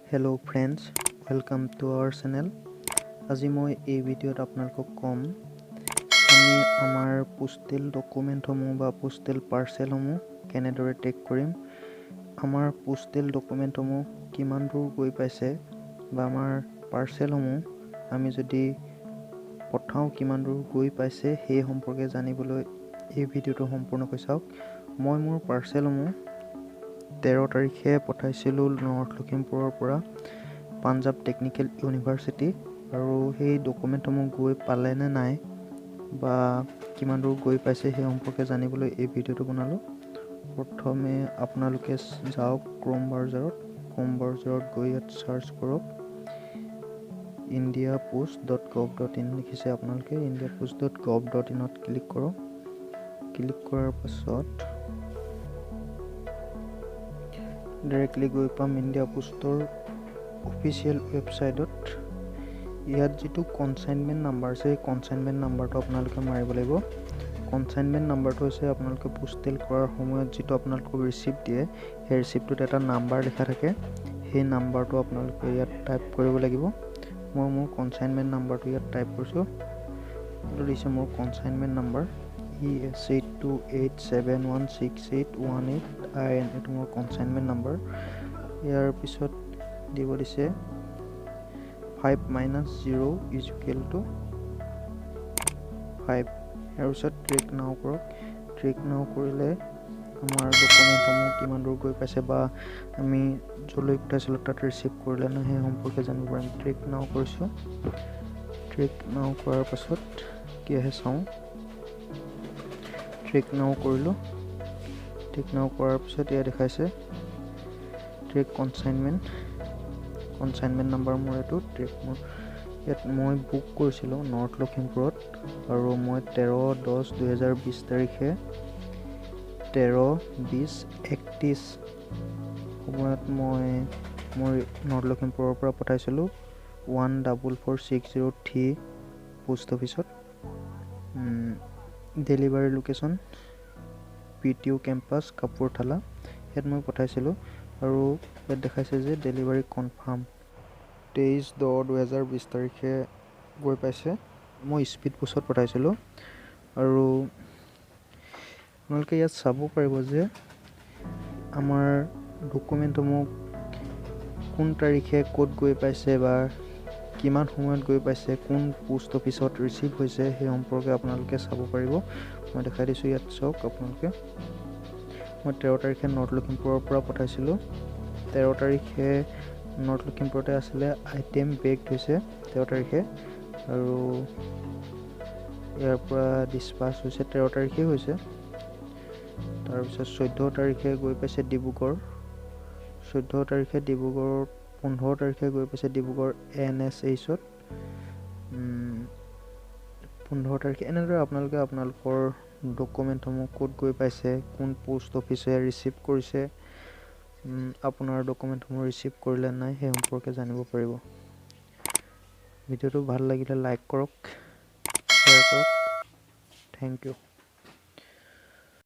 Hello friends, welcome to our channel. আজি মই এই ভিডিঅ'ত আপোনালোকক কম আমি আমাৰ পোষ্টেল ডকুমেণ্টসমূহ বা পোষ্টেল পাৰ্চেলসমূহ কেনেদৰে ট্ৰেক কৰিম, আমাৰ পোষ্টেল ডকুমেণ্টসমূহ কিমান দূৰ গৈ পাইছে বা আমাৰ পাৰ্চেলসমূহ আমি যদি পঠাওঁ কিমান দূৰ গৈ পাইছে সেই সম্পৰ্কে জানিবলৈ এই ভিডিঅ'টো সম্পূৰ্ণকৈ চাওক। মই মোৰ পাৰ্চেলসমূহ 13 তাৰিখে পঠাইছিলোঁ নৰ্থ লখিমপুৰৰ পৰা পাঞ্জাৱ টেকনিকেল ইউনিভাৰ্চিটি, আৰু সেই ডকুমেণ্টসমূহ গৈ পালে নে নাই বা কিমান দূৰ গৈ পাইছে সেই সম্পৰ্কে জানিবলৈ এই ভিডিঅ'টো বনালোঁ। প্ৰথমে আপোনালোকে যাওক ক্ৰম ব্ৰাউজাৰত গৈ ইয়াত চাৰ্চ কৰক indiapost.gov.in লিখিছে আপোনালোকে indiapost.gov.in ত ক্লিক কৰক। ক্লিক কৰাৰ পাছত ডাইৰেক্টলি গৈ পাম ইণ্ডিয়া পোষ্টৰ অফিচিয়েল ৱেবছাইটত। ইয়াত যিটো কনচাইনমেণ্ট নাম্বাৰ আছে সেই কনচাইনমেণ্ট নাম্বাৰটো আপোনালোকে মাৰিব লাগিব। কনচাইনমেণ্ট নাম্বাৰটো হৈছে আপোনালোকে পোষ্টেল কৰাৰ সময়ত যিটো আপোনালোকক ৰিচিপ্ট দিয়ে সেই ৰিচিপ্টটোত এটা নাম্বাৰ লিখা থাকে, সেই নাম্বাৰটো আপোনালোকে ইয়াত টাইপ কৰিব লাগিব। মই মোৰ কনচাইনমেণ্ট নাম্বাৰটো ইয়াত টাইপ কৰিছোঁ। এইটো দিছে মোৰ কনচাইনমেণ্ট নাম্বাৰ ES8287168118IN, এইটো মোৰ কনচাইনমেণ্ট নাম্বাৰ। ইয়াৰ পিছত দিব দিছে 5 - 0 = 5। ইয়াৰ পিছত ট্ৰেক নাও কৰক। ট্ৰেক নাও কৰিলে আমাৰ ডকুমেণ্টসমূহ কিমান দূৰ গৈ পাইছে বা আমি য'লৈ পঠাইছিলোঁ তাত ৰিচিভ কৰিলে নে সেই সম্পৰ্কে জানিব পাৰিম। ট্ৰেক নাও কৰিছোঁ। ট্ৰেক নাও কৰাৰ পাছত কি আহে চাওঁ। ট্ৰেক নাও কৰিলোঁ। ট্ৰেক নাও কৰাৰ পিছত ইয়াত দেখাইছে ট্ৰেক কনচাইনমেণ্ট নাম্বাৰ মোৰ এইটো ট্ৰেক মোৰ ইয়াত মই বুক কৰিছিলোঁ নৰ্থ লখিমপুৰত, আৰু মই 13/10/2020 তাৰিখে 13:20:31 সময়ত মই মোৰ নৰ্থ লখিমপুৰৰ পৰা পঠাইছিলোঁ 144,603 পোষ্ট অফিচত। Delivery location PTU campus Kapurthala, ইয়াত মই পঠাইছিলোঁ, আৰু ইয়াত দেখাইছে যে ডেলিভাৰী কনফাৰ্ম 23/10/2020 তাৰিখে গৈ পাইছে। মই স্পীড পোষ্টত পঠাইছিলোঁ, আৰু আপোনালোকে ইয়াত চাব পাৰিব যে আমাৰ ডকুমেণ্টসমূহ কোন তাৰিখে ক'ত গৈ পাইছে বা কিমান সময়ত গৈ পাইছে, কোন পোষ্ট অফিচত ৰিচিভ হৈছে সেই সম্পৰ্কে আপোনালোকে চাব পাৰিব। মই দেখাই দিছোঁ, ইয়াত চাওক আপোনালোকে। মই 13 তাৰিখে নৰ্থ লখিমপুৰৰ পৰা পঠাইছিলোঁ। 13 তাৰিখে নৰ্থ লখিমপুৰতে আছিলে। আইটেম বেগড হৈছে 13 তাৰিখে, আৰু ইয়াৰ পৰা ডিছপাছ হৈছে 13 তাৰিখে হৈছে। তাৰপিছত 14 তাৰিখে গৈ পাইছে ডিব্ৰুগড়। 14 তাৰিখে ডিব্ৰুগড়, 15 তাৰিখে গৈ পাইছে ডিব্ৰুগড় NSHত। 15 তাৰিখে এনেদৰে আপোনালোকে আপোনালোকৰ ডকুমেণ্টসমূহ ক'ত গৈ পাইছে, কোন পোষ্ট অফিচে ৰিচিভ কৰিছে, আপোনাৰ ডকুমেণ্টসমূহ ৰিচিভ কৰিলে নাই সেই সম্পৰ্কে জানিব পাৰিব। ভিডিঅ'টো ভাল লাগিলে লাইক কৰক, শ্বেয়াৰ কৰক। Thank U.